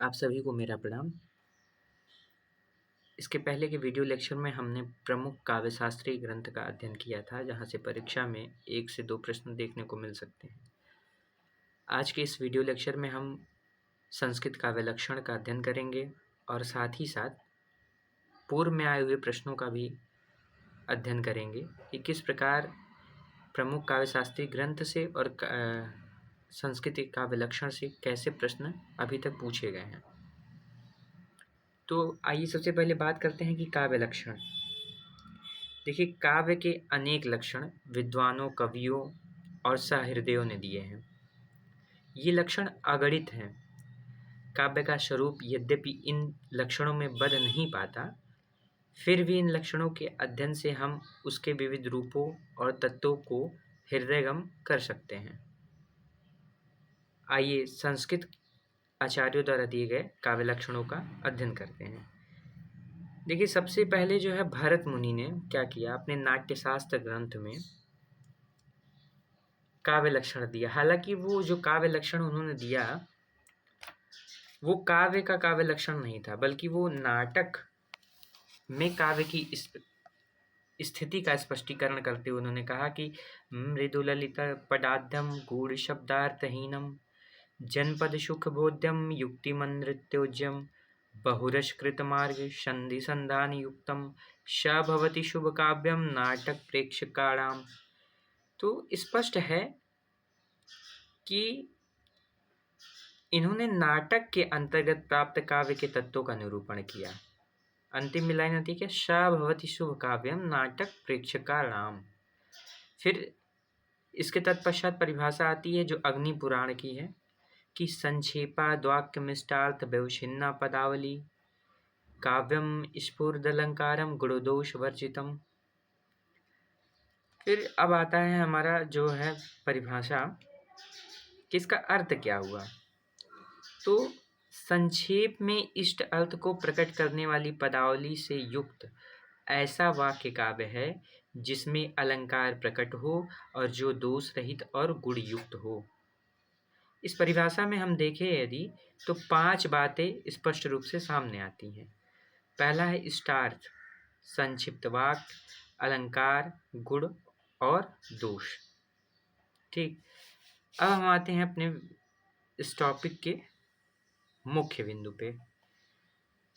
आप सभी को मेरा प्रणाम। इसके पहले के वीडियो लेक्चर में हमने प्रमुख काव्यशास्त्रीय ग्रंथ का अध्ययन किया था, जहाँ से परीक्षा में 1 से 2 प्रश्न देखने को मिल सकते हैं। आज के इस वीडियो लेक्चर में हम संस्कृत काव्य लक्षण का अध्ययन करेंगे और साथ ही साथ पूर्व में आए हुए प्रश्नों का भी अध्ययन करेंगे कि किस प्रकार प्रमुख काव्यशास्त्रीय ग्रंथ से और संस्कृत काव्य लक्षण से कैसे प्रश्न अभी तक पूछे गए हैं। तो आइए सबसे पहले बात करते हैं कि काव्य लक्षण। देखिए, काव्य के अनेक लक्षण विद्वानों, कवियों और सहृदयों ने दिए हैं। ये लक्षण अगणित हैं। काव्य का स्वरूप यद्यपि इन लक्षणों में बध नहीं पाता, फिर भी इन लक्षणों के अध्ययन से हम उसके विविध रूपों और तत्वों को हृदयगम कर सकते हैं। आइए संस्कृत आचार्यों द्वारा दिए गए काव्य लक्षणों का अध्ययन करते हैं। देखिए, सबसे पहले जो है भरत मुनि ने क्या किया, अपने नाट्यशास्त्र ग्रंथ में काव्य लक्षण दिया। हालांकि वो जो काव्य लक्षण उन्होंने दिया वो काव्य का काव्य लक्षण नहीं था, बल्कि वो नाटक में काव्य की स्थिति का स्पष्टीकरण करते हुए उन्होंने कहा कि मृदुललित पदाद्यम गूढ़ शब्दार्थहीनम जनपद सुख बोध्यम युक्तिमनृत्योज्यम बहुरसकृत मार्ग संधि संधान युक्तम स भवति शुभ काव्यम नाटक प्रेक्षकाणाम। तो स्पष्ट है कि इन्होंने नाटक के अंतर्गत प्राप्त काव्य के तत्वों का निरूपण किया। अंतिम लाइन आती है, स भवति शुभ काव्यम नाटक प्रेक्षकाणाम। फिर इसके तत्पश्चात परिभाषा आती है जो अग्नि पुराण की है कि संक्षेपा द्वाक्यमिष्टार्थ व्यवच्छिन्ना पदावली काव्यम स्फुरदलंकारम गुणदोष वर्जितम। फिर अब आता है हमारा जो है परिभाषा कि इसका अर्थ क्या हुआ। तो संक्षेप में इष्ट अर्थ को प्रकट करने वाली पदावली से युक्त ऐसा वाक्य काव्य है जिसमें अलंकार प्रकट हो और जो दोष रहित और गुण युक्त हो। इस परिभाषा में हम देखें यदि तो 5 बातें स्पष्ट रूप से सामने आती हैं। पहला है इष्टार्थ, संक्षिप्त वाक्य, अलंकार, गुण और दोष। ठीक, अब हम आते हैं अपने इस टॉपिक के मुख्य बिंदु पे।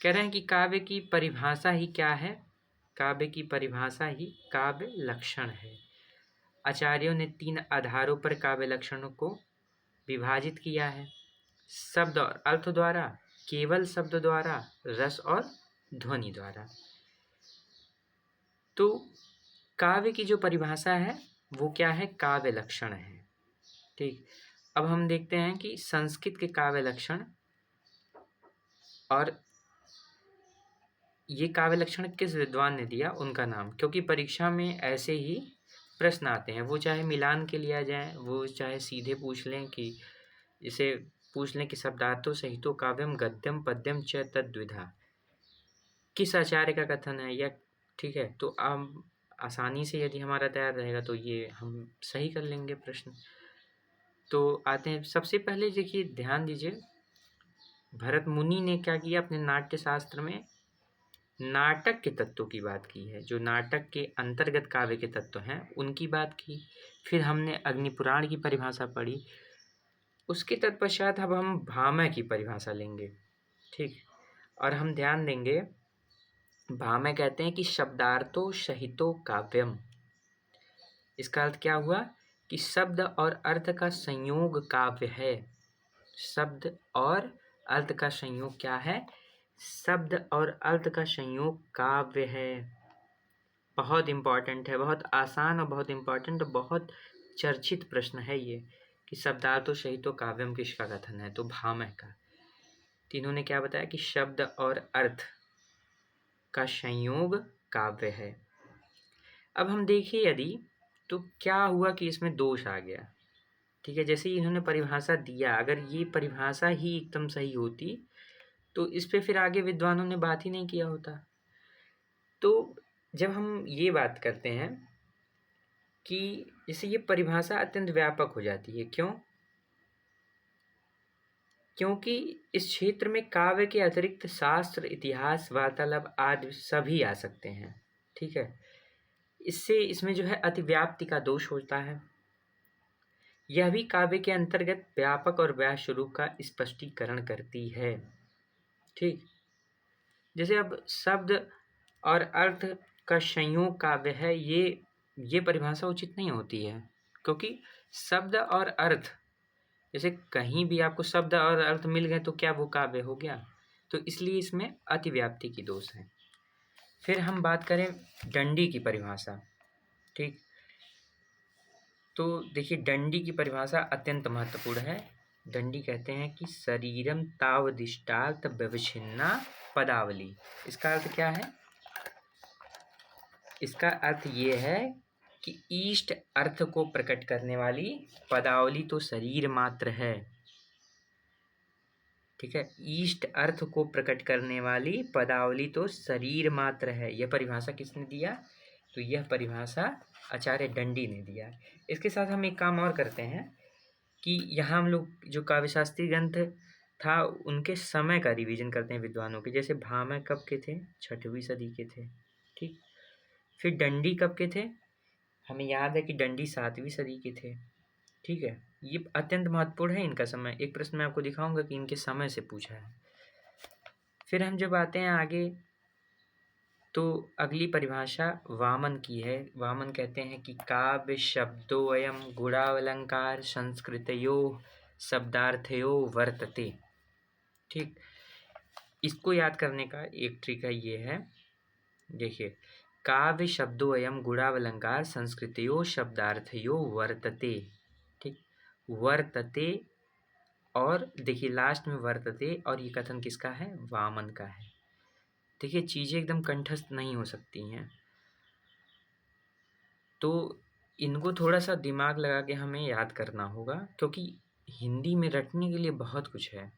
कह रहे हैं कि काव्य की परिभाषा ही क्या है? काव्य की परिभाषा ही काव्य लक्षण है। आचार्यों ने 3 आधारों पर काव्य लक्षणों को विभाजित किया है, शब्द और अर्थ द्वारा, केवल शब्द द्वारा, रस और ध्वनि द्वारा। तो काव्य की जो परिभाषा है वो क्या है? काव्य लक्षण है। ठीक, अब हम देखते हैं कि संस्कृत के काव्य लक्षण और ये काव्य लक्षण किस विद्वान ने दिया, उनका नाम। क्योंकि परीक्षा में ऐसे ही प्रश्न आते हैं, वो चाहे मिलान के लिया जाए, वो चाहे सीधे पूछ लें कि इसे पूछ लें कि शब्दार्थो सहितो काव्यम गद्यम पद्यम च तद्विधा, किस आचार्य का कथन है या ठीक है। तो हम आसानी से यदि हमारा तैयार रहेगा तो ये हम सही कर लेंगे प्रश्न। तो आते हैं, सबसे पहले देखिए ध्यान दीजिए, भरत मुनि ने क्या किया, अपने नाट्य शास्त्र में नाटक के तत्वों की बात की है, जो नाटक के अंतर्गत काव्य के तत्व हैं उनकी बात की। फिर हमने अग्निपुराण की परिभाषा पढ़ी, उसके तत्पश्चात अब हम भामह की परिभाषा लेंगे। ठीक, और हम ध्यान देंगे, भामह कहते हैं कि शब्दार्थो सहितो काव्यम। इसका अर्थ क्या हुआ कि शब्द और अर्थ का संयोग काव्य है। शब्द और अर्थ का संयोग क्या है? शब्द और अर्थ का संयोग काव्य है। बहुत इम्पॉर्टेंट है, बहुत आसान और बहुत इम्पॉर्टेंट, बहुत चर्चित प्रश्न है ये कि शब्दार्थो सहितो काव्यम किसका कथन है? तो भामह का। तीनों ने क्या बताया कि शब्द और अर्थ का संयोग काव्य है। अब हम देखिए यदि तो क्या हुआ कि इसमें दोष आ गया। ठीक है, जैसे ही इन्होंने परिभाषा दिया, अगर ये परिभाषा ही एकदम सही होती तो इस पे फिर आगे विद्वानों ने बात ही नहीं किया होता। तो जब हम ये बात करते हैं कि जैसे ये परिभाषा अत्यंत व्यापक हो जाती है, क्यों? क्योंकि इस क्षेत्र में काव्य के अतिरिक्त शास्त्र, इतिहास, वार्तालाप आदि सभी आ सकते हैं। ठीक है? इससे इसमें जो है अतिव्याप्ति का दोष होता है। यह भी काव्य के अंतर्गत व्यापक और व्यास स्वरूप का स्पष्टीकरण करती है। ठीक? जैसे अब शब्द और अर्थ का संयोग काव्य है, ये परिभाषा उचित नहीं होती है, क्योंकि शब्द और अर्थ, जैसे कहीं भी आपको शब्द और अर्थ मिल गए तो क्या वो काव्य हो गया? तो इसलिए इसमें अतिव्याप्ति की दोष है। फिर हम बात करें डंडी की परिभाषा। ठीक? तो देखिए, डंडी की परिभाषा अत्यंत महत्वपूर्ण है। डंडी कहते हैं कि शरीरम तावदिष्टार्थ व्यवच्छिन्ना पदावली। इसका अर्थ क्या है? इसका अर्थ ये है कि इष्ट अर्थ को प्रकट करने वाली पदावली तो शरीर मात्र है। ठीक है? इष्ट अर्थ को प्रकट करने वाली पदावली तो शरीर मात्र है। यह परिभाषा किसने दिया? तो यह परिभाषा आचार्य डंडी ने दिया। इसके साथ हम एक काम और करते हैं कि यहाँ हम लोग जो काव्यशास्त्री ग्रंथ था उनके समय का रिवीजन करते हैं विद्वानों के। जैसे भामह कब के थे? 6वीं सदी के थे। ठीक? फिर डंडी कब के थे? हमें याद है कि डंडी 7वीं सदी के थे। ठीक है? ये अत्यंत महत्वपूर्ण है इनका समय। एक प्रश्न मैं आपको दिखाऊंगा कि इनके समय से पूछा है। फिर हम जब आते हैं आगे, तो अगली परिभाषा वामन की है। वामन कहते हैं कि काव्य शब्दोऽयं गुणावलंकार संस्कृतयो शब्दार्थयो वर्तते। ठीक? इसको याद करने का एक ट्रिक है, ये है, देखिए, काव्य शब्दोऽयं गुणावलंकार संस्कृतयो शब्दार्थयो वर्तते। ठीक? वर्तते, और देखिए लास्ट में वर्तते, और ये कथन किसका है? वामन का है। देखिए, चीज़ें एकदम कंठस्थ नहीं हो सकती हैं, तो इनको थोड़ा सा दिमाग लगा के हमें याद करना होगा, क्योंकि हिंदी में रटने के लिए बहुत कुछ है,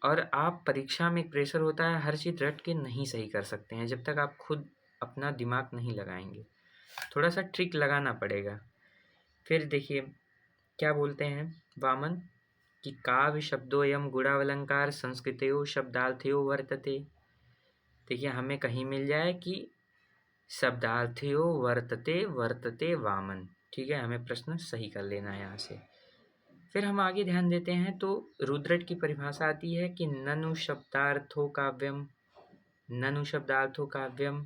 और आप परीक्षा में एक प्रेशर होता है, हर चीज़ रट के नहीं सही कर सकते हैं जब तक आप खुद अपना दिमाग नहीं लगाएंगे। थोड़ा सा ट्रिक लगाना पड़ेगा। फिर देखिए क्या बोलते हैं वामन कि काव्य शब्दोऽयं गुणावलंकार संस्कृतयो शब्दार्थयो वर्तते। देखिए, हमें कहीं मिल जाए कि शब्दार्थयो वर्तते, वर्तते वामन। ठीक है? हमें प्रश्न सही कर लेना है यहाँ से। फिर हम आगे ध्यान देते हैं तो रुद्रट की परिभाषा आती है कि ननु शब्दार्थो काव्यम, ननु शब्दार्थो काव्यम।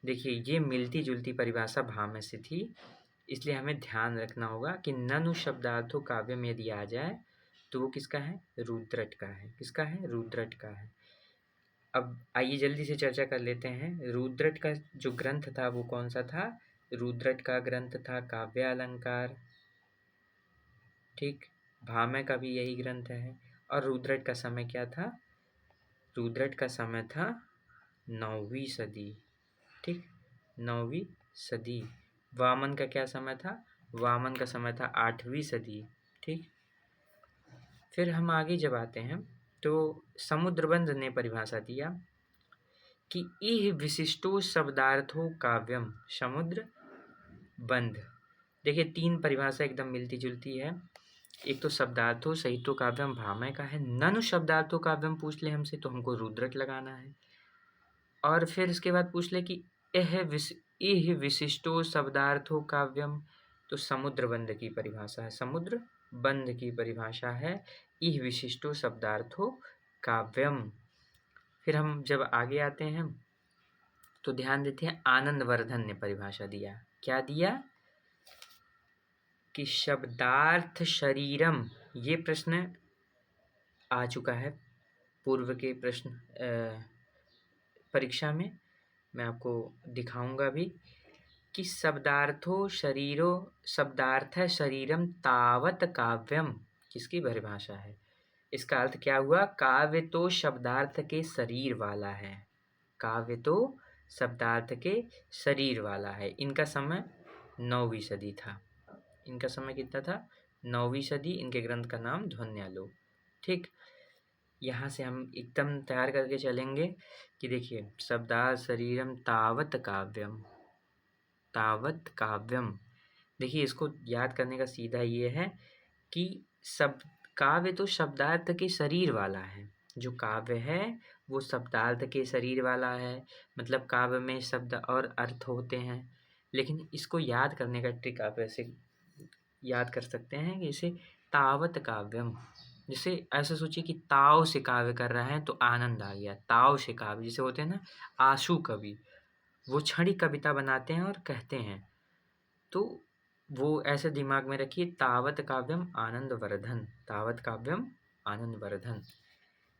देखिए, ये मिलती जुलती परिभाषा भामह से थी, इसलिए हमें ध्यान रखना होगा कि ननु शब्दार्थो काव्यम यदि आ जाए तो वो किसका है? रुद्रट का है। किसका है? रुद्रट का है। अब आइए जल्दी से चर्चा कर लेते हैं। रुद्रट का जो ग्रंथ था वो कौन सा था? रुद्रट का ग्रंथ था काव्य अलंकार। ठीक? भामह का भी यही ग्रंथ है। और रुद्रट का समय क्या था? रुद्रट का समय था 9वीं सदी। ठीक? 9वीं सदी। वामन का क्या समय था? वामन का समय था 8वीं सदी। ठीक? फिर हम आगे जब आते हैं तो समुद्रबंध ने परिभाषा दिया कि इह विशिष्टो शब्दार्थो काव्यम समुद्र बंध। देखिए, 3 परिभाषा एकदम मिलती जुलती है। एक तो शब्दार्थो सहितो काव्यम भामह का है, ननु शब्दार्थो काव्यम पूछ ले हमसे तो हमको रुद्रट लगाना है, और फिर इसके बाद पूछ ले कि इह विशिष्टो शब्दार्थो काव्यम, तो समुद्र बंध की परिभाषा है, समुद्र बंध की परिभाषा है इह विशिष्टो शब्दार्थो काव्यम। फिर हम जब आगे आते हैं तो ध्यान देते हैं आनंदवर्धन ने परिभाषा दिया। क्या दिया? कि शब्दार्थ शरीरम। ये प्रश्न आ चुका है पूर्व के प्रश्न परीक्षा में, मैं आपको दिखाऊंगा भी कि शब्दार्थो शरीरो शब्दार्थ शरीरम तावत काव्यम किसकी परिभाषा है? इसका अर्थ क्या हुआ? काव्य तो शब्दार्थ के शरीर वाला है। काव्य तो शब्दार्थ के शरीर वाला है। इनका समय 9वीं सदी था। इनका समय कितना था? 9वीं सदी। इनके ग्रंथ का नाम ध्वन्यालोक। ठीक? यहाँ से हम एकदम तैयार करके चलेंगे कि देखिए, शब्दार्थ शरीरम तावत काव्यम, तावत काव्यम। देखिए, इसको याद करने का सीधा ये है कि काव्य तो शब्दार्थ के शरीर वाला है। जो काव्य है वो शब्दार्थ के शरीर वाला है, मतलब काव्य में शब्द और अर्थ होते हैं। लेकिन इसको याद करने का ट्रिक आप ऐसे याद कर सकते हैं कि इसे तावत काव्यम, जैसे ऐसा सोचिए कि ताव से काव्य कर रहे हैं तो आनंद आ गया। ताव से काव्य जैसे होते हैं ना आशु कवि, वो क्षणिक कविता बनाते हैं और कहते हैं, तो वो ऐसे दिमाग में रखिए, तावत काव्यम आनंद वर्धन, तावत काव्यम आनंद वर्धन।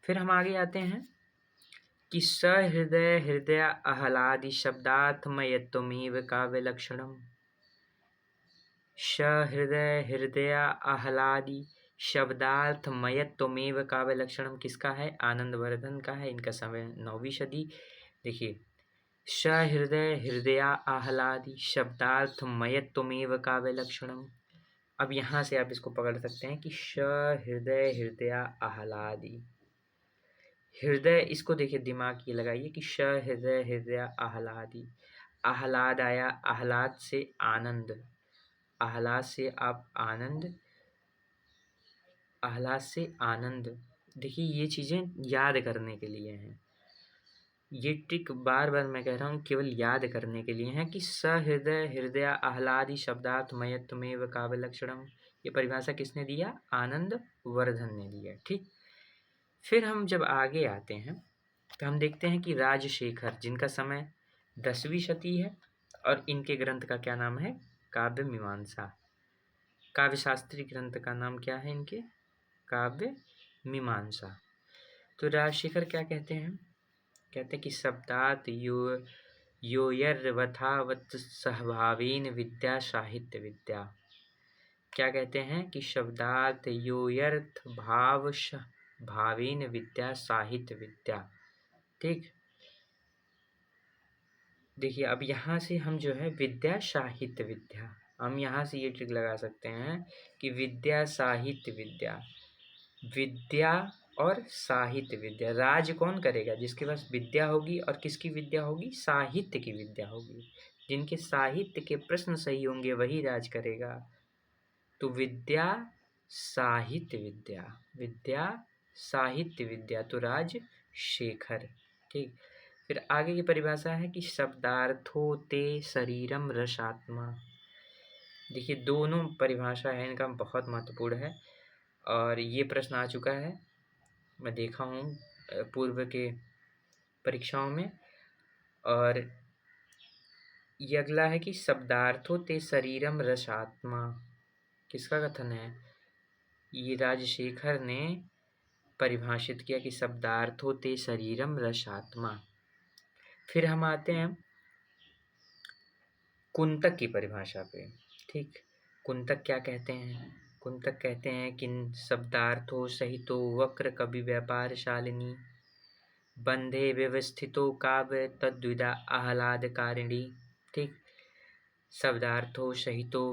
फिर हम आगे आते हैं कि सहृदय हृदय आह्लादि शब्दार्थमयत्वमेव काव्य लक्षणम। सहृदय हृदय आह्लादि शब्दार्थमयत्वमेव काव्य लक्षणम किसका है? आनंदवर्धन का है। इनका समय 9वीं सदी। देखिए, सहृदय हृदया आह्लादि शब्दार्थमयत्वमेव काव्य लक्षणम। अब यहाँ से आप इसको पकड़ सकते हैं कि सहृदय हृदया आह्लादि, हृदय, इसको देखिए दिमाग ये लगाइए कि सहृदय हृदया आह्लादि, आह्लाद आया, आह्लाद से आनंद, आह्लाद से आप आनंद, आह्लाद से आनंद। देखिए ये चीज़ें याद करने के लिए हैं, ये ट्रिक बार बार मैं कह रहा हूँ केवल याद करने के लिए है कि सहृदय हृदय आह्लादि शब्दार्थमयत्वमेव काव्य लक्षणम। ये परिभाषा किसने दिया? आनंद वर्धन ने दिया। ठीक, फिर हम जब आगे आते हैं तो हम देखते हैं कि राजशेखर, जिनका समय 10वीं शती है और इनके ग्रंथ का क्या नाम है? काव्य मीमांसा। काव्य शास्त्री ग्रंथ का नाम क्या है इनके? काव्य मीमांसा। तो राजशेखर क्या कहते हैं? कहते हैं कि शब्दात योयर्वथावत सहभावीन विद्या साहित्य विद्या। क्या कहते हैं कि शब्दात योयर्थ भाव भावीन विद्या साहित्य विद्या। ठीक, देखिए अब यहाँ से हम जो है विद्या साहित्य विद्या, हम यहाँ से ये ट्रिक लगा सकते हैं कि विद्या साहित्य विद्या, विद्या और साहित्य विद्या। राज कौन करेगा? जिसके पास विद्या होगी। और किसकी विद्या होगी? साहित्य की विद्या होगी। जिनके साहित्य के प्रश्न सही होंगे वही राज करेगा। तो विद्या साहित्य विद्या, विद्या साहित्य विद्या, तो राजशेखर। ठीक, फिर आगे की परिभाषा है कि शब्दार्थो ते शरीरम रसात्मा। देखिए दोनों परिभाषा है इनका बहुत महत्वपूर्ण है और ये प्रश्न आ चुका है, मैं देखा हूँ पूर्व के परीक्षाओं में। और ये अगला है कि शब्दार्थो ते शरीरम रसात्मा, किसका कथन है? ये राजशेखर ने परिभाषित किया कि शब्दार्थो ते शरीरम रसात्मा। फिर हम आते हैं कुंतक की परिभाषा पे। ठीक, कुंतक क्या कहते हैं? कुंतक कहते हैं कि शब्दार्थो सहितो वक्र कवि व्यापार शालिनी बंधे व्यवस्थितो काव्य तद्विदा आह्लादकारिणी। ठीक, शब्दार्थो सहितो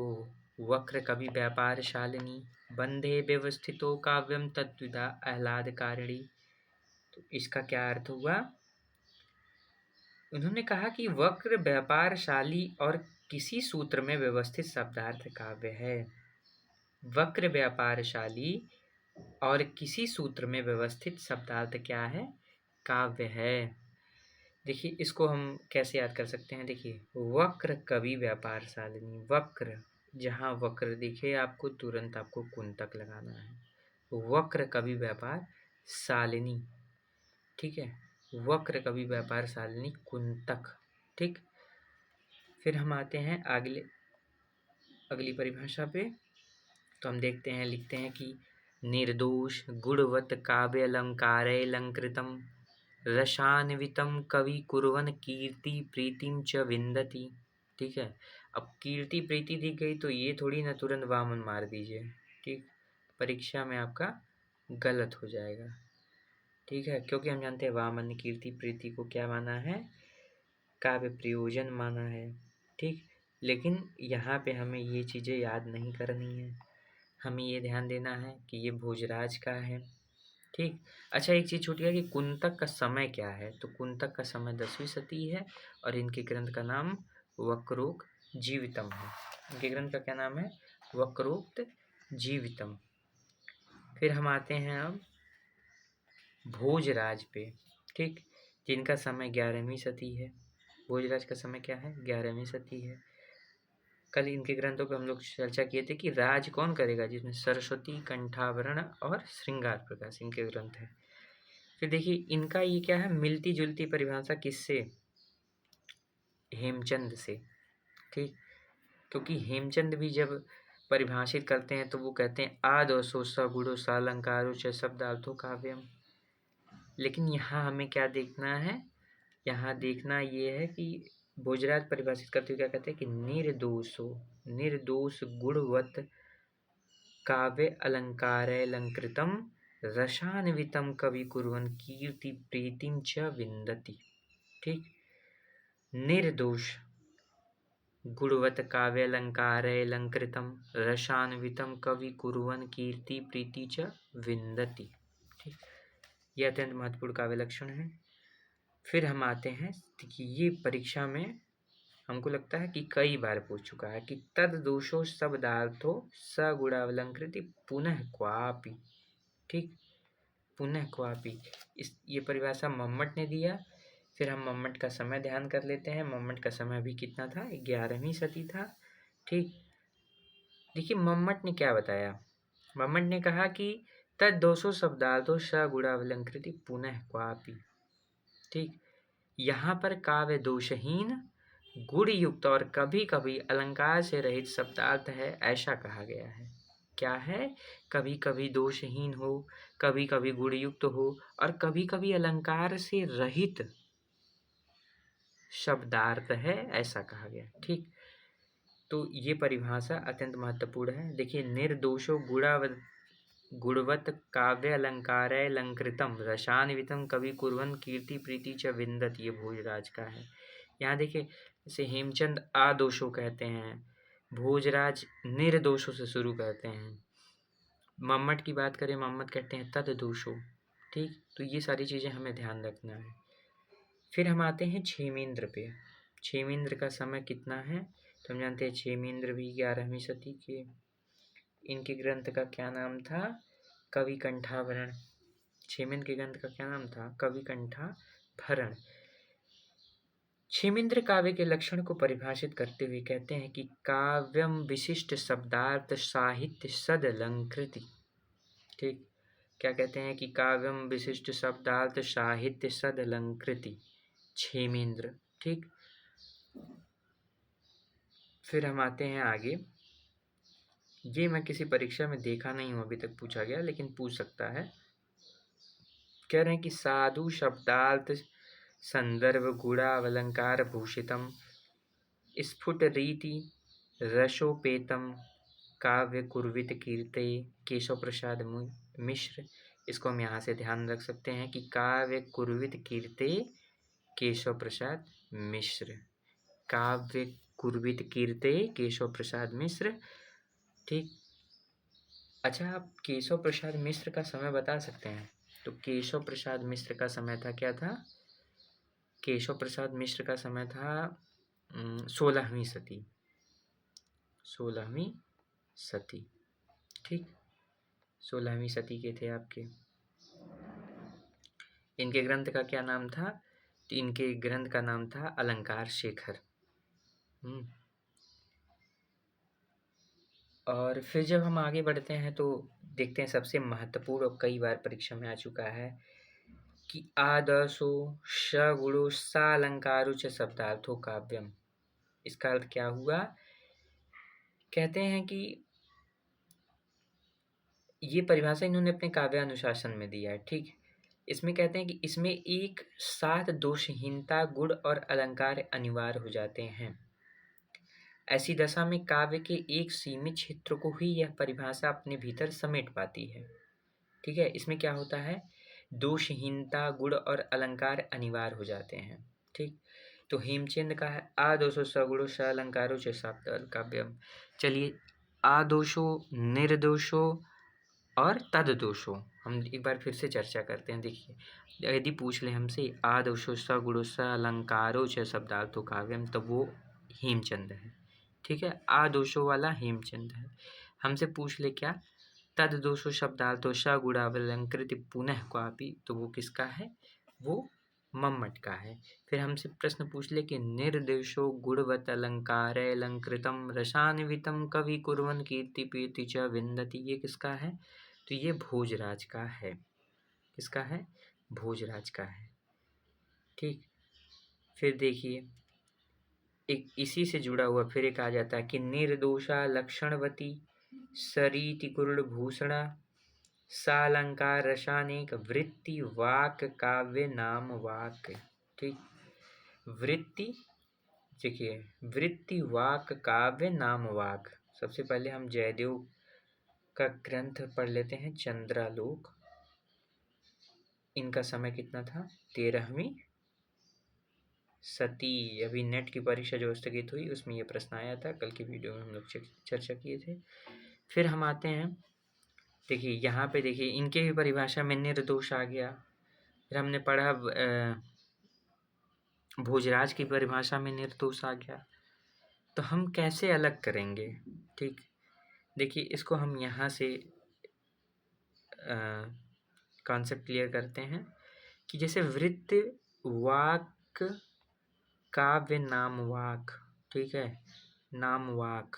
वक्र कवि व्यापार शालिनी बंधे व्यवस्थितो काव्यम तद्विदा आह्लादकारिणी। तो इसका क्या अर्थ हुआ? उन्होंने कहा कि वक्र व्यापारशाली और किसी सूत्र में व्यवस्थित शब्दार्थ काव्य है। वक्र व्यापारशाली और किसी सूत्र में व्यवस्थित शब्दार्थ क्या है? काव्य है। देखिए इसको हम कैसे याद कर सकते हैं? देखिए वक्र कवि व्यापारशालिनी, वक्र, जहाँ वक्र दिखे आपको तुरंत आपको कुंतक लगाना है। वक्र कवि व्यापार शालिनी, ठीक है, वक्र कवि व्यापार शालिनी कुंतक। ठीक, फिर हम आते हैं अगली परिभाषा पे। तो हम देखते हैं, लिखते हैं कि निर्दोष गुणवत काव्य अलंकारैलंकृतम रसान्वितम कवि कुर्वन् कीर्ति प्रीतिम च विन्दति। ठीक है, अब कीर्ति प्रीति दी गई तो ये थोड़ी ना तुरंत वामन मार दीजिए। ठीक, परीक्षा में आपका गलत हो जाएगा। ठीक है, क्योंकि हम जानते हैं वामन कीर्ति प्रीति को क्या माना है? काव्य प्रयोजन माना है। ठीक, लेकिन यहाँ पे हमें ये चीज़ें याद नहीं करनी है, हमें ये ध्यान देना है कि ये भोजराज का है। ठीक, अच्छा एक चीज़ छूट गया कि कुंतक का समय क्या है? तो कुंतक का समय 10वीं शती है और इनके ग्रंथ का नाम वक्रोक्त जीवितम है। इनके ग्रंथ का क्या नाम है? वक्रोक्त जीवितम। फिर हम आते हैं अब भोजराज पे, ठीक, जिनका समय 11वीं सदी है। भोजराज का समय क्या है? 11वीं सदी है। कल इनके ग्रंथों पे हम लोग चर्चा किए थे कि राज कौन करेगा, जिसमें सरस्वती, कंठाभरण और श्रृंगार प्रकाश इनके ग्रंथ है। फिर देखिए इनका ये क्या है, मिलती जुलती परिभाषा किससे? हेमचंद से, ठीक। क्योंकि हेमचंद भी जब परिभाषित करते हैं तो वो कहते हैं आदर्शो सगुणो सालंकारो च शब्दार्थो काव्यम। लेकिन यहाँ हमें क्या देखना है? यहाँ देखना ये है कि भोजराज परिभाषित करते हुए क्या कहते हैं कि निर्दोष गुणवत् काव्य अलंकारैलंकृतं रसान्वितं कवि कुर्वन् कीर्ति प्रीतिं च विन्दति, ठीक। निर्दोष गुणवत् काव्यालंकारैलंकृतं रसान्वितं कवि कुर्वन् कीर्ति प्रीति च विन्दति, ठीक। ये अत्यंत महत्वपूर्ण काव्य लक्षण है। फिर हम आते हैं कि ये परीक्षा में हमको लगता है कि कई बार पूछ चुका है कि तद दोषो शब्दार्थो सगुणावलंकृति पुनः क्वापि, ठीक, पुनः क्वापि। ये परिभाषा मम्मट ने दिया। फिर हम मम्मट का समय ध्यान कर लेते हैं। मम्मट का समय अभी कितना था? 11वीं सदी था, ठीक। देखिए मम्मट ने क्या बताया। मम्मट ने कहा कि तद दोषो शब्दार्थो सगुणावलंकृति पुनः क्वापि, ठीक। यहाँ पर काव्य दोषहीन, गुण युक्त और कभी कभी अलंकार से रहित शब्दार्थ है, ऐसा कहा गया है। क्या है? कभी कभी दोषहीन हो, कभी कभी गुण युक्त हो और कभी कभी अलंकार से रहित शब्दार्थ है, ऐसा कहा गया, ठीक। तो ये परिभाषा अत्यंत महत्वपूर्ण है। देखिए निर्दोषो गुणवत् काव्य अलंकारैलंकृतं रसान्वितं कवि कुर्वन् कीर्ति प्रीति च विन्दति, ये भोजराज का है। यहाँ देखिए जैसे हेमचंद आदोषो कहते हैं, भोजराज निर्दोषों से शुरू करते हैं। मम्मट की बात करें, मम्मट कहते हैं तद दोषो, ठीक। तो ये सारी चीज़ें हमें ध्यान रखना है। फिर हम आते हैं क्षेमेंद्र पे। क्षेमेंद्र का समय कितना है? तो हम जानते हैं क्षेमेंद्र भी 11वीं सदी के। इनके ग्रंथ का क्या नाम था? कवि कंठाभरण। क्षेमेंद्र के ग्रंथ का क्या नाम था? कवि कंठाभरण। क्षेमेंद्र काव्य के लक्षण को परिभाषित करते हुए कहते हैं कि काव्यम विशिष्ट शब्दार्थ साहित्य सदलंकृति, ठीक। क्या कहते हैं कि काव्यम विशिष्ट शब्दार्थ साहित्य सदलंकृति, क्षेमेंद्र, ठीक। फिर हम आते हैं आगे। ये मैं किसी परीक्षा में देखा नहीं हूँ अभी तक पूछा गया, लेकिन पूछ सकता है। कह रहे हैं कि साधु शब्दार्थ संदर्भ गुणावलंकार भूषितम स्फुट रीति रसोपेतम काव्य कुर्वित कीर्ते केशव प्रसाद मिश्र। इसको हम यहाँ से ध्यान रख सकते हैं कि काव्य कुर्वित कीर्ते केशव प्रसाद मिश्र, काव्य कुर्वित कीर्ते केशव प्रसाद मिश्र, ठीक। अच्छा, आप केशव प्रसाद मिश्र का समय बता सकते हैं? तो केशव प्रसाद मिश्र का समय था, क्या था? केशव प्रसाद मिश्र का समय था 16वीं सदी, 16वीं सदी, ठीक। 16वीं सदी के थे आपके। इनके ग्रंथ का क्या नाम था? तो इनके ग्रंथ का नाम था अलंकार शेखर। और फिर जब हम आगे बढ़ते हैं तो देखते हैं सबसे महत्वपूर्ण और कई बार परीक्षा में आ चुका है कि आदर्शो सगुणो सालंकारो च शब्दार्थो काव्यम। इसका अर्थ क्या हुआ? कहते हैं कि ये परिभाषा इन्होंने अपने काव्यानुशासन में दिया है, ठीक। इसमें कहते हैं कि इसमें एक साथ दोषहीनता, गुण और अलंकार अनिवार्य हो जाते हैं। ऐसी दशा में काव्य के एक सीमित क्षेत्र को ही यह परिभाषा अपने भीतर समेट पाती है, ठीक है। इसमें क्या होता है? दोषहीनता, गुण और अलंकार अनिवार्य हो जाते हैं, ठीक। तो हेमचंद का है आदोषो सगुणो सालंकारो च शब्द काव्यम। चलिए, आदोषो, निर्दोषो और तददोषो हम एक बार फिर से चर्चा करते हैं। देखिए यदि पूछ ले हमसे आदोषो सगुणो सालंकारो च शब्दार्थो काव्यम, तो वो हेमचंद है, ठीक है। आदोषो वाला हेमचंद है। हमसे पूछ ले क्या? तद दोषो शब्दार्थो सगुणावलंकृत पुनः क्वापि, तो वो किसका है? वो मम्मट का है। फिर हमसे प्रश्न पूछ ले कि निर्देशो गुणवत अलंकृतम रसान्वितम कवि कुर्वन् कीर्ति कीर्ति च विन्दति, ये किसका है? तो ये भोजराज का है। किसका है? भोजराज का है। ठीक। फिर देखिए एक इसी से जुड़ा हुआ फिर एक आ जाता है कि निर्दोषा लक्षणवती सरीति कुरुभूषणा सालंकार रसानेक वृत्ति वाक काव्य नाम वाक। ठीक। वृत्ति, देखिए वृत्ति वाक काव्य नाम वाक। सबसे पहले हम जयदेव का ग्रंथ पढ़ लेते हैं, चंद्रालोक। इनका समय कितना था? 13वीं सती। अभी नेट की परीक्षा जो स्थगित हुई उसमें ये प्रश्न आया था, कल की वीडियो में हम लोग चर्चा किए थे। फिर हम आते हैं, देखिए यहाँ पे देखिए इनके भी परिभाषा में निर्दोष आ गया। फिर हमने पढ़ा भोजराज की परिभाषा में निर्दोष आ गया। तो हम कैसे अलग करेंगे? ठीक, देखिए इसको हम यहाँ से कॉन्सेप्ट क्लियर करते हैं कि जैसे वृत्त वाक काव्य नाम वाक, ठीक है, नाम वाक,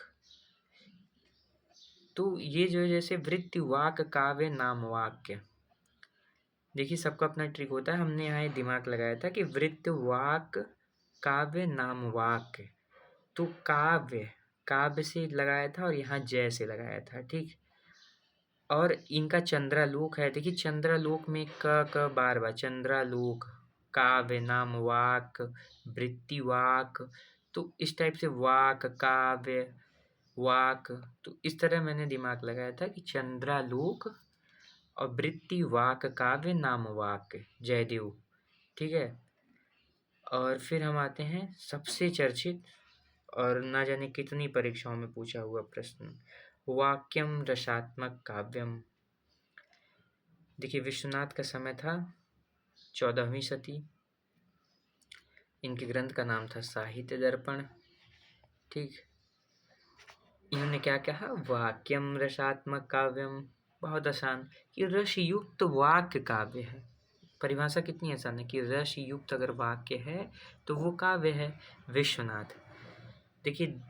तो ये जो जैसे वृत्ति वाक काव्य नाम वाक्य, देखिए सबका अपना ट्रिक होता है। हमने यहाँ दिमाग लगाया था कि वृत्त वाक काव्य नाम वाक्य, तो काव्य से लगाया था और यहाँ जय से लगाया था। ठीक। और इनका चंद्रालोक है, देखिए चंद्रालोक में क बार बार चंद्रालोक, काव्य नाम वाक, वृत्ति वाक, तो इस टाइप से वाक काव्य वाक, तो इस तरह मैंने दिमाग लगाया था कि चंद्रालोक और वृत्ति वाक काव्य नाम वाक जयदेव। ठीक है। और फिर हम आते हैं सबसे चर्चित और ना जाने कितनी परीक्षाओं में पूछा हुआ प्रश्न, वाक्यम रसात्मक काव्यम। देखिए विश्वनाथ का समय था 14वीं सदी। इनके ग्रंथ का नाम था साहित्य दर्पण। ठीक। इन्होंने क्या कहा? वाक्यम रसात्मक काव्यम। बहुत आसान कि रस युक्त वाक्य काव्य है। परिभाषा कितनी आसान है कि रस युक्त अगर वाक्य है तो वो काव्य है। विश्वनाथ, देखिए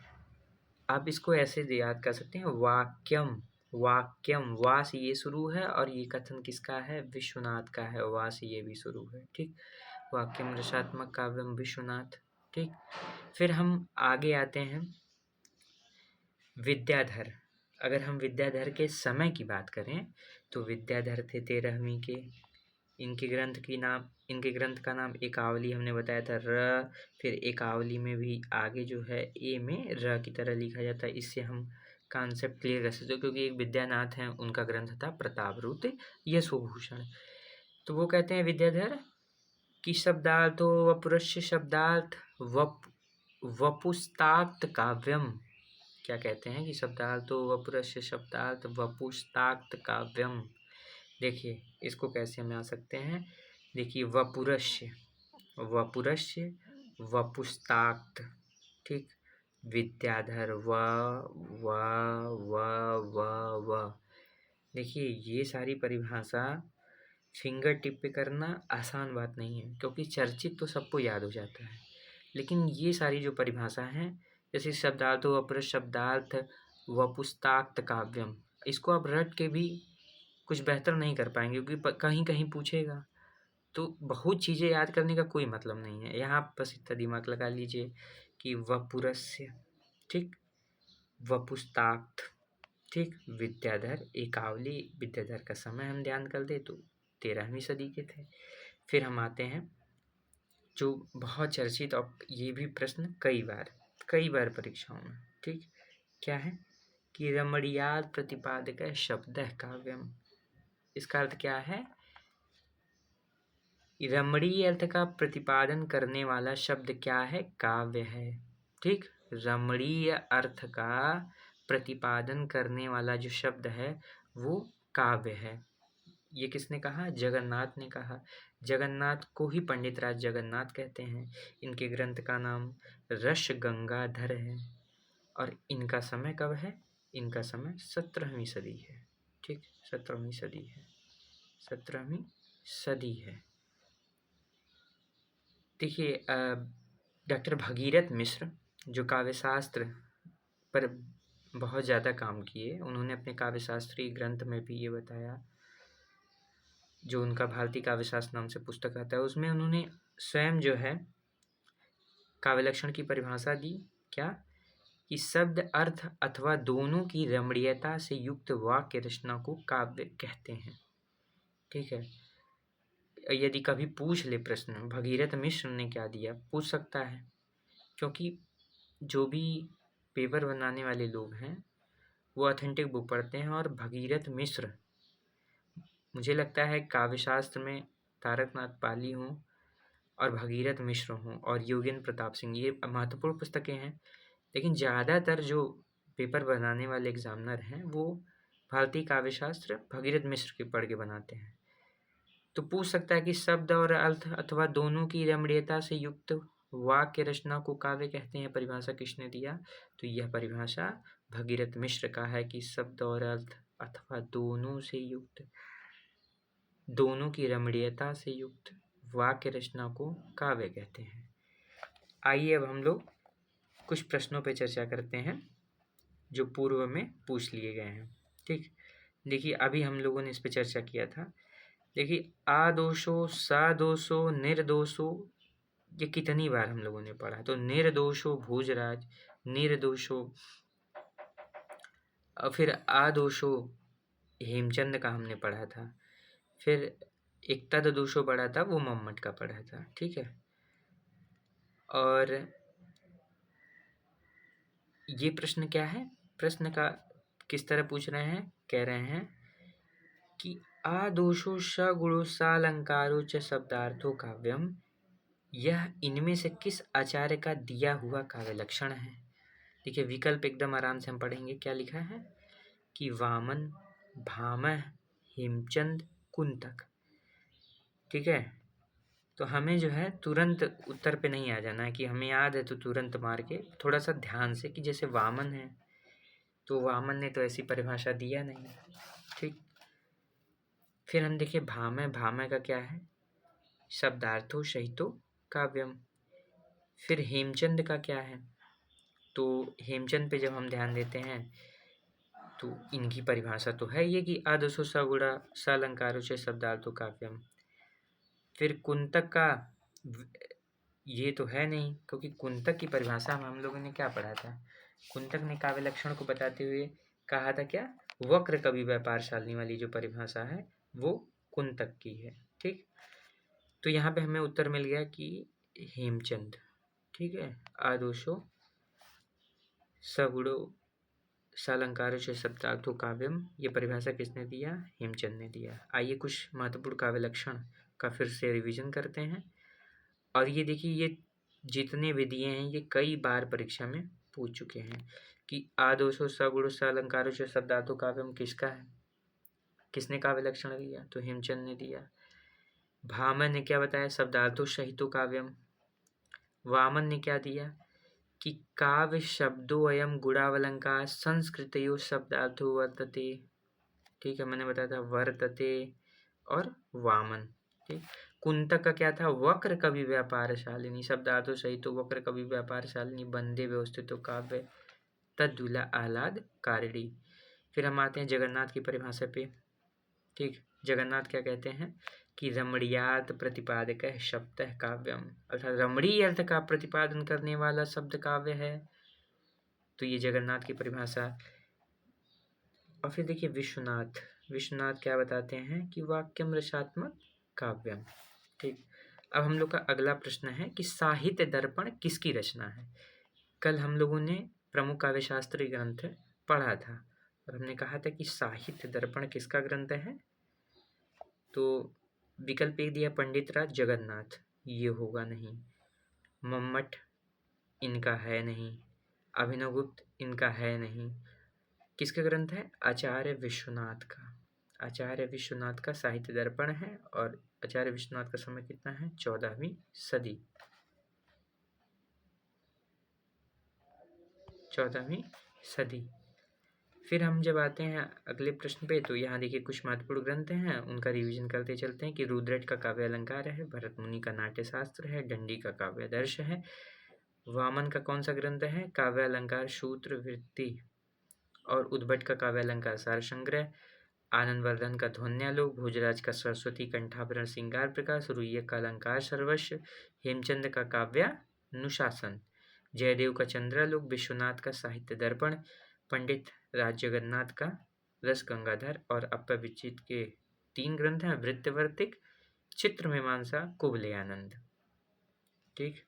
आप इसको ऐसे याद कर सकते हैं, वाक्यम वाक्यम, वा से ये शुरू है और ये कथन किसका है? विश्वनाथ का है, वा से ये भी शुरू है। ठीक। वाक्यम रसात्मक काव्यम विश्वनाथ। ठीक। फिर हम आगे आते हैं विद्याधर। अगर हम विद्याधर के समय की बात करें तो विद्याधर थे 13वीं के। इनके ग्रंथ का नाम एकावली हमने बताया था, र। फिर एकावली में भी आगे जो है ए में र की तरह लिखा जाता है। इससे हम कॉन्सेप्ट क्लियर कर सकते हो, क्योंकि एक विद्यानाथ हैं, उनका ग्रंथ था प्रतापरुद्र यशोभूषण। तो वो कहते हैं विद्याधर कि शब्दार्थो वपुरुष शब्दार्थ वपुस्ताक्त काव्यम। क्या कहते हैं कि शब्दार्थो वपुरुष शब्दार्थ वपुस्ताक्त काव्यम। देखिए इसको कैसे हम आ सकते हैं, देखिए वपुरुष वपुस्ताक्त। ठीक। विद्याधर व देखिए ये सारी परिभाषा फिंगर टिप पे करना आसान बात नहीं है, क्योंकि चर्चित तो सबको याद हो जाता है, लेकिन ये सारी जो परिभाषा हैं जैसे शब्दार्थो वपुरुष शब्दार्थ वपुस्ताक्त काव्यम, इसको आप रट के भी कुछ बेहतर नहीं कर पाएंगे, क्योंकि कहीं कहीं पूछेगा। तो बहुत चीज़ें याद करने का कोई मतलब नहीं है, यहाँ बस इतना दिमाग लगा लीजिए कि वपुरस्य, ठीक, वपुस्ताक्त, ठीक, विद्याधर एकावली। विद्याधर का समय हम ध्यान कर दे तो 13वीं सदी के थे। फिर हम आते हैं जो बहुत चर्चित और ये भी प्रश्न कई बार परीक्षाओं में, ठीक, क्या है कि रमणीयाद प्रतिपादक शब्द काव्यम। इसका अर्थ क्या है? रमणीय अर्थ का प्रतिपादन करने वाला शब्द क्या है? काव्य है। ठीक। रमणीय अर्थ का प्रतिपादन करने वाला जो शब्द है वो काव्य है। ये किसने कहा? जगन्नाथ ने कहा। जगन्नाथ को ही पंडित राज जगन्नाथ कहते हैं। इनके ग्रंथ का नाम रस गंगाधर है और इनका समय कब है? इनका समय 17वीं सदी है। ठीक। 17वीं सदी है, 17वीं सदी है। देखिए डॉक्टर भगीरथ मिश्र जो काव्यशास्त्र पर बहुत ज़्यादा काम किए, उन्होंने अपने काव्यशास्त्री ग्रंथ में भी ये बताया, जो उनका भारतीय काव्यशास्त्र नाम से पुस्तक आता है, उसमें उन्होंने स्वयं जो है काव्य लक्षण की परिभाषा दी। क्या? कि शब्द, अर्थ अथवा दोनों की रमणीयता से युक्त वाक्य रचना को काव्य कहते हैं। ठीक है, यदि कभी पूछ ले प्रश्न, भगीरथ मिश्र ने क्या दिया, पूछ सकता है, क्योंकि जो भी पेपर बनाने वाले लोग हैं वो ऑथेंटिक बुक पढ़ते हैं। और भगीरथ मिश्र, मुझे लगता है काव्यशास्त्र में तारकनाथ पाली हों और भगीरथ मिश्र हों और योगेंद्र प्रताप सिंह, ये महत्वपूर्ण पुस्तकें हैं, लेकिन ज़्यादातर जो पेपर बनाने वाले एग्जामिनर हैं वो भारतीय काव्यशास्त्र भगीरथ मिश्र के पढ़ के बनाते हैं। तो पूछ सकता है कि शब्द और अर्थ अथवा दोनों की रमणीयता से युक्त वाक्य रचना को काव्य कहते हैं, परिभाषा किसने दिया? तो यह परिभाषा भगीरथ मिश्र का है कि शब्द और अर्थ अथवा दोनों से युक्त, दोनों की रमणीयता से युक्त वाक्य रचना को काव्य कहते हैं। आइए अब हम लोग कुछ प्रश्नों पर चर्चा करते हैं जो पूर्व में पूछ लिए गए हैं। ठीक, देखिए अभी हम लोगों ने इस पर चर्चा किया था। देखिए आदोषो, सादोषो, निर्दोषो, ये कितनी बार हम लोगों ने पढ़ा? तो निर्दोषो भोजराज, निर्दोषो, और फिर आदोषो हेमचंद का हमने पढ़ा था, फिर एक तददोषो पढ़ा था, वो मम्मट का पढ़ा था। ठीक है, और ये प्रश्न क्या है? प्रश्न का किस तरह पूछ रहे हैं? कह रहे हैं कि आदोषो सगुणो सालंकारो च शब्दार्थो काव्यम, यह इनमें से किस आचार्य का दिया हुआ काव्य लक्षण है? देखिए विकल्प एकदम आराम से हम पढ़ेंगे। क्या लिखा है कि वामन, भामह, हेमचंद, कुंतक। ठीक है, तो हमें जो है तुरंत उत्तर पे नहीं आ जाना है कि हमें याद है तो तुरंत मार के, थोड़ा सा ध्यान से, कि जैसे वामन है तो वामन ने तो ऐसी परिभाषा दिया नहीं। ठीक, फिर हम देखिए भामह, भामह का क्या है? शब्दार्थो सहितो काव्यम। फिर हेमचंद का क्या है? तो हेमचंद पे जब हम ध्यान देते हैं तो इनकी परिभाषा तो है ये कि आदर्शो सगुणा सालंकारो से शब्दार्थो काव्यम। फिर कुंतक का ये तो है नहीं, क्योंकि कुंतक की परिभाषा में हम लोगों ने क्या पढ़ा था? कुंतक ने काव्य लक्षण को बताते हुए कहा था क्या? वक्र कवि व्यापार शालिनी वाली जो परिभाषा है वो कुंतक की है। ठीक, तो यहाँ पे हमें उत्तर मिल गया कि हेमचंद। ठीक है, आदोषो सगुणो सालंकारो से शब्दार्थो काव्यम, ये परिभाषा किसने दिया? हेमचंद ने दिया। आइए कुछ महत्वपूर्ण काव्य लक्षण का फिर से रिवीजन करते हैं। और ये देखिए, ये जितने भी दिए हैं ये कई बार परीक्षा में पूछ चुके हैं कि आदोषो सगुणो सालंकारो से शब्दार्थो काव्यम किसका है, किसने काव्य लक्षण दिया? तो हेमचंद ने दिया। भामह ने क्या बताया? शब्दार्थो सहितो काव्यम। वामन ने क्या दिया कि काव्य शब्दों अयम गुणावलंकार संस्कृतयो शब्दार्थो वर्तते। ठीक है, मैंने बताया था वर्तते और वामन। ठीक, कुंतक का क्या था? वक्र कवि व्यापार शालिनी, शब्दार्थो सहित वक्र कवि व्यापार शालिनी, बंदे व्यवस्थित काव्य तदुला आह्लाद कारिणी। फिर हम आते हैं जगन्नाथ की परिभाषा पे। ठीक, जगन्नाथ क्या कहते हैं कि रमणीयार्थ प्रतिपादक शब्द काव्यम, अर्थात रमणीय अर्थ का प्रतिपादन करने वाला शब्द काव्य है। तो ये जगन्नाथ की परिभाषा। और फिर देखिए विश्वनाथ, विश्वनाथ क्या बताते हैं कि वाक्यम रसात्मक काव्यम। ठीक, अब हम लोग का अगला प्रश्न है कि साहित्य दर्पण किसकी रचना है? कल हम लोगों ने प्रमुख काव्यशास्त्री ग्रंथ पढ़ा था और हमने कहा था कि साहित्य दर्पण किसका ग्रंथ है? तो विकल्प एक दिया पंडित राज जगन्नाथ, ये होगा नहीं। मम्मट इनका है नहीं। अभिनवगुप्त इनका है नहीं। किसका ग्रंथ है? आचार्य विश्वनाथ का। आचार्य विश्वनाथ का साहित्य दर्पण है और आचार्य विश्वनाथ का समय कितना है? 14वीं सदी। 14वीं सदी। फिर हम जब आते हैं अगले प्रश्न पे, तो यहाँ देखिए कुछ महत्वपूर्ण ग्रंथ हैं, उनका रिवीजन करते चलते हैं कि रुद्रट का काव्य अलंकार है, भरत मुनि का नाट्य शास्त्र है, दंडी का काव्य आदर्श है, वामन का कौन सा ग्रंथ है, काव्य अलंकार सूत्र वृत्ति, और उद्भट का काव्य अलंकार सार संग्रह, आनंदवर्धन का ध्वन्यालोक, भोजराज का सरस्वती कंठाभरण श्रृंगार प्रकाश, रुइया का अलंकार सर्वस्व, हेमचंद का काव्यानुशासन, जयदेव का चंद्रालोक, विश्वनाथ का साहित्य दर्पण, पंडित राज जगन्नाथ का रस गंगाधर, और अपविचित के 3 ग्रंथ हैं, वृत्तवर्तिक, चित्र मीमांसा, कुवलय आनंद। ठीक,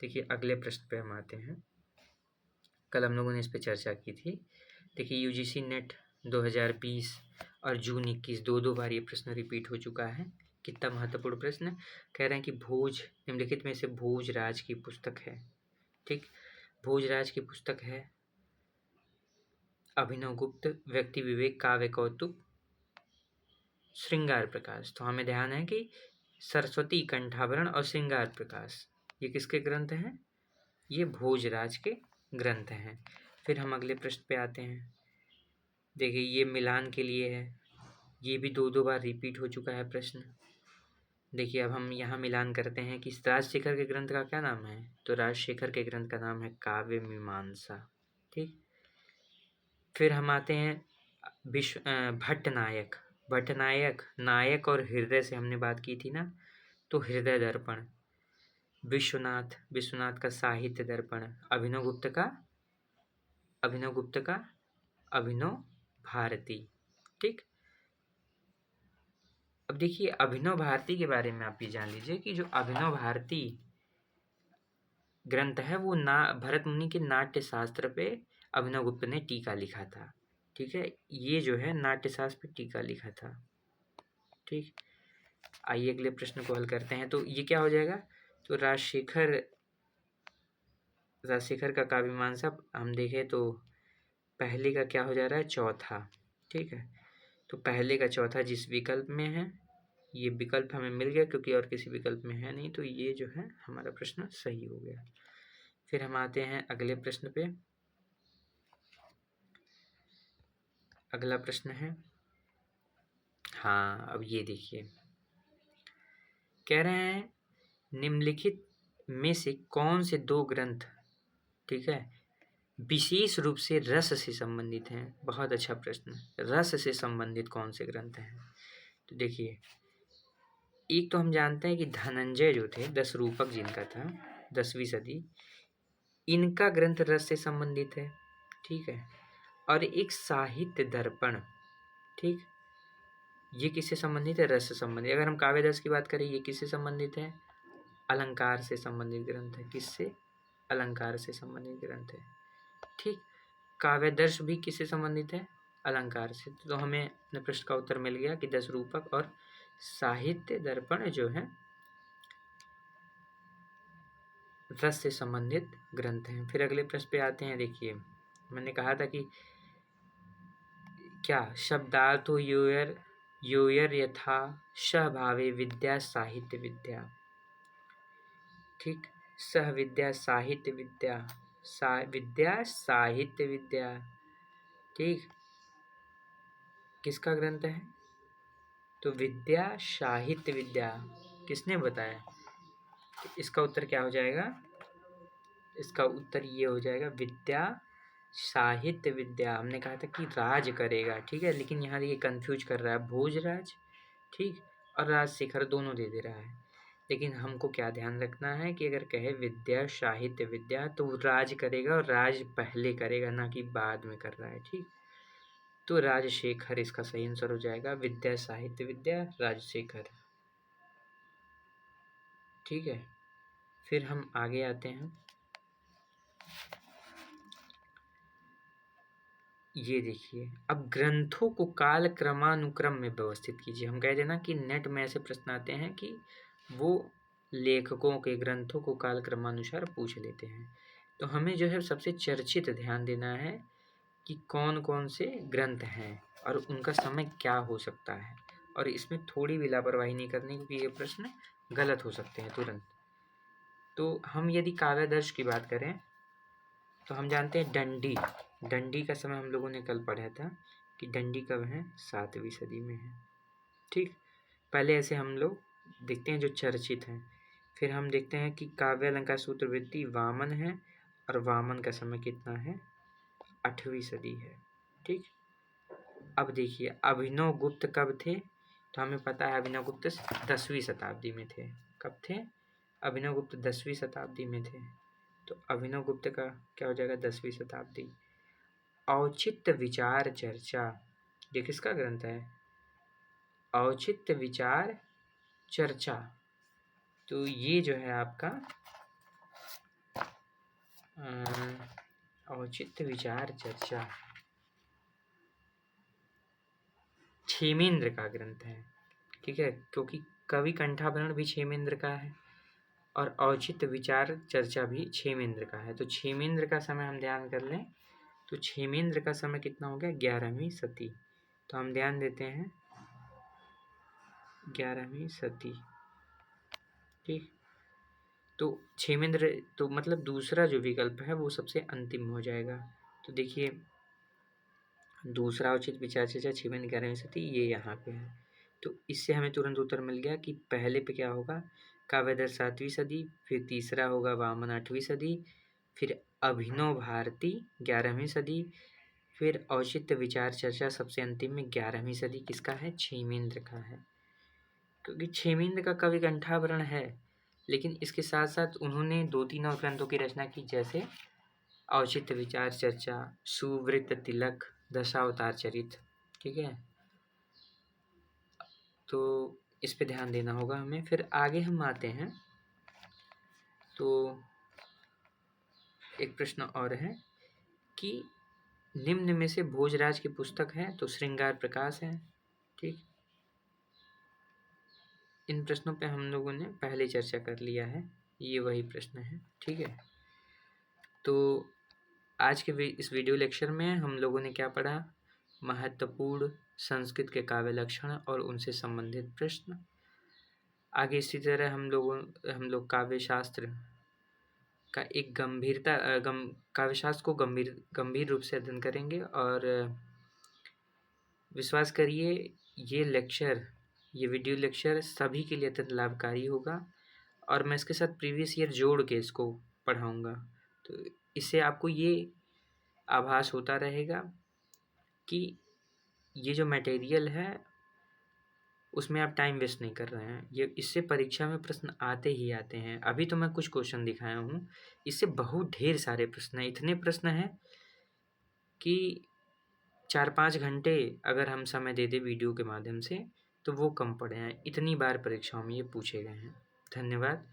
देखिए अगले प्रश्न पे हम आते हैं। कल हम लोगों ने इस पे चर्चा की थी। देखिए यूजीसी नेट 2020 और जून 21 दो बार ये प्रश्न रिपीट हो चुका है। कितना महत्वपूर्ण प्रश्न, कह रहे हैं कि भोज निम्नलिखित में से भोजराज की पुस्तक है। ठीक, भोजराज की पुस्तक है अभिनव गुप्त, व्यक्ति विवेक, काव्य कौतुक, श्रृंगार प्रकाश। तो हमें ध्यान है कि सरस्वती कंठाभरण और श्रृंगार प्रकाश ये किसके ग्रंथ हैं, ये भोजराज के ग्रंथ हैं। फिर हम अगले प्रश्न पे आते हैं। देखिए ये मिलान के लिए है, ये भी दो बार रिपीट हो चुका है प्रश्न। देखिए अब हम यहाँ मिलान करते हैं कि राजशेखर के ग्रंथ का क्या नाम है, तो राजशेखर के ग्रंथ का नाम है काव्य मीमांसा। ठीक, फिर हम आते हैं भट्टनायक। भट्टनायक, नायक और हृदय से हमने बात की थी ना, तो हृदय दर्पण। विश्वनाथ, विश्वनाथ का साहित्य दर्पण। अभिनव गुप्त का अभिनव भारती। ठीक, अब देखिए अभिनव भारती के बारे में आप ये जान लीजिए कि जो अभिनव भारती ग्रंथ है वो भरत मुनि के नाट्य शास्त्र पे अभिनव गुप्त ने टीका लिखा था। ठीक है, ये जो है नाट्य शास्त्र पे टीका लिखा था। ठीक, आइए अगले प्रश्न को हल करते हैं। तो ये क्या हो जाएगा, तो राजशेखर का काव्य मीमांसा हम देखें तो पहले का क्या हो जा रहा है, चौथा। ठीक है, तो पहले का चौथा जिस विकल्प में है, ये विकल्प हमें मिल गया क्योंकि और किसी विकल्प में है नहीं, तो ये जो है हमारा प्रश्न सही हो गया। फिर हम आते हैं अगले प्रश्न पे। अगला प्रश्न है, हाँ अब ये देखिए, कह रहे हैं निम्नलिखित में से कौन से 2 ग्रंथ, ठीक है, विशेष रूप से रस से संबंधित हैं। बहुत अच्छा प्रश्न, रस से संबंधित कौन से ग्रंथ हैं। तो देखिए एक तो हम जानते हैं कि धनंजय जो थे 10 रूपक जिनका था 10वीं सदी, इनका ग्रंथ रस से संबंधित है। ठीक है, और एक साहित्य दर्पण, ठीक, ये किससे संबंधित है, रस से संबंधित। अगर हम काव्यदर्श की बात करें, ये किससे संबंधित है, अलंकार से संबंधित ग्रंथ है। किससे, अलंकार से संबंधित ग्रंथ है। ठीक, काव्यदर्श भी किससे संबंधित है, अलंकार से। तो हमें अपने प्रश्न का उत्तर मिल गया कि 10 रूपक और साहित्य दर्पण जो है रस से संबंधित ग्रंथ हैं। फिर अगले प्रश्न पे आते हैं। देखिए मैंने कहा था कि क्या शब्दार्थो योयर यथा सहभावे विद्या साहित्य विद्या। ठीक, सह विद्या साहित्य विद्या, विद्या साहित्य विद्या। ठीक, किसका ग्रंथ है, तो विद्या साहित्य विद्या। किसने बताया, तो इसका उत्तर क्या हो जाएगा, इसका उत्तर ये हो जाएगा विद्या साहित्य विद्या। हमने कहा था कि राज करेगा, ठीक है, लेकिन यहाँ ये कंफ्यूज कर रहा है भोजराज, ठीक, और राजशेखर दोनों दे दे रहा है। लेकिन हमको क्या ध्यान रखना है कि अगर कहे विद्या साहित्य विद्या तो राज करेगा, और राज पहले करेगा ना कि बाद में कर रहा है। ठीक, तो राजशेखर इसका सही आंसर हो जाएगा, विद्या साहित्य विद्या राजशेखर। ठीक है, फिर हम आगे आते हैं। ये देखिए, अब ग्रंथों को काल क्रमानुक्रम में व्यवस्थित कीजिए। हम कह देना कि नेट में ऐसे प्रश्न आते हैं कि वो लेखकों के ग्रंथों को काल क्रमानुसार पूछ लेते हैं। तो हमें जो है सबसे चर्चित ध्यान देना है कि कौन कौन से ग्रंथ हैं और उनका समय क्या हो सकता है, और इसमें थोड़ी भी लापरवाही नहीं करनी क्योंकि ये प्रश्न गलत हो सकते हैं तुरंत। तो हम यदि काव्यादर्श की बात करें तो हम जानते हैं दंडी, डंडी का समय हम लोगों ने कल पढ़ा था कि डंडी कब है, 7वीं सदी में है। ठीक, पहले ऐसे हम लोग देखते हैं जो चर्चित हैं, फिर हम देखते हैं कि काव्य अलंकार सूत्रवृत्ति वामन है, और वामन का समय कितना है, 8वीं सदी है। ठीक, अब देखिए अभिनव गुप्त कब थे, तो हमें पता है अभिनव गुप्त 10वीं शताब्दी में थे। कब थे, अभिनव गुप्त 10वीं शताब्दी में थे। तो अभिनव गुप्त का क्या हो जाएगा, 10वीं शताब्दी। औचित्य विचार चर्चा, ये किसका ग्रंथ है, औचित्य विचार चर्चा। तो ये जो है आपका औचित्य विचार चर्चा क्षेमेंद्र का ग्रंथ है। ठीक है, क्योंकि कवि कंठाभरण भी क्षेमेंद्र का है और औचित्य विचार चर्चा भी क्षेमेंद्र का है। तो क्षेमेंद्र का समय हम ध्यान कर लें, तो क्षेमेंद्र का समय कितना हो गया, 11वीं सदी। तो हम ध्यान देते हैं 11वीं सदी। ठीक, तो क्षेमेंद्र, तो मतलब दूसरा जो विकल्प है वो सबसे अंतिम हो जाएगा। तो देखिए दूसरा उचित विचार चर्चा क्षेमेंद्र 11वीं सदी, ये यहाँ पे है। तो इससे हमें तुरंत उत्तर मिल गया कि पहले पे क्या होगा, काव्यदर 7वीं सदी, फिर तीसरा होगा वामन 8वीं सदी, फिर अभिनव भारती 11वीं सदी, फिर औचित्य विचार चर्चा सबसे अंतिम में 11वीं सदी। किसका है, क्षेमेंद्र का है। क्योंकि क्षेमेंद्र का कवि कंठाभरण है, लेकिन इसके साथ साथ उन्होंने 2-3 और ग्रंथों की रचना की, जैसे औचित्य विचार चर्चा, सुवृत्त तिलक, दशावतार चरित। ठीक है, तो इस पे ध्यान देना होगा हमें। फिर आगे हम आते हैं, तो एक प्रश्न और है कि निम्न में से भोजराज की पुस्तक है, तो श्रृंगार प्रकाश है। ठीक, इन प्रश्नों पे हम लोगों ने पहले चर्चा कर लिया है, ये वही प्रश्न है। ठीक है, तो आज के इस वीडियो लेक्चर में हम लोगों ने क्या पढ़ा, महत्वपूर्ण संस्कृत के काव्य लक्षण और उनसे संबंधित प्रश्न। आगे इसी तरह हम लोग काव्य शास्त्र का एक काव्य शास्त्र को गंभीर रूप से अध्ययन करेंगे। और विश्वास करिए ये वीडियो लेक्चर सभी के लिए अत्यंत लाभकारी होगा, और मैं इसके साथ प्रीवियस ईयर जोड़ के इसको पढ़ाऊँगा। तो इससे आपको ये आभास होता रहेगा कि ये जो मटेरियल है उसमें आप टाइम वेस्ट नहीं कर रहे हैं। ये इससे परीक्षा में प्रश्न आते ही आते हैं। अभी तो मैं कुछ क्वेश्चन दिखाया हूँ, इससे बहुत ढेर सारे प्रश्न हैं। इतने प्रश्न हैं कि 4-5 घंटे अगर हम समय दे दें वीडियो के माध्यम से तो वो कम पड़े हैं। इतनी बार परीक्षाओं में ये पूछे गए हैं। धन्यवाद।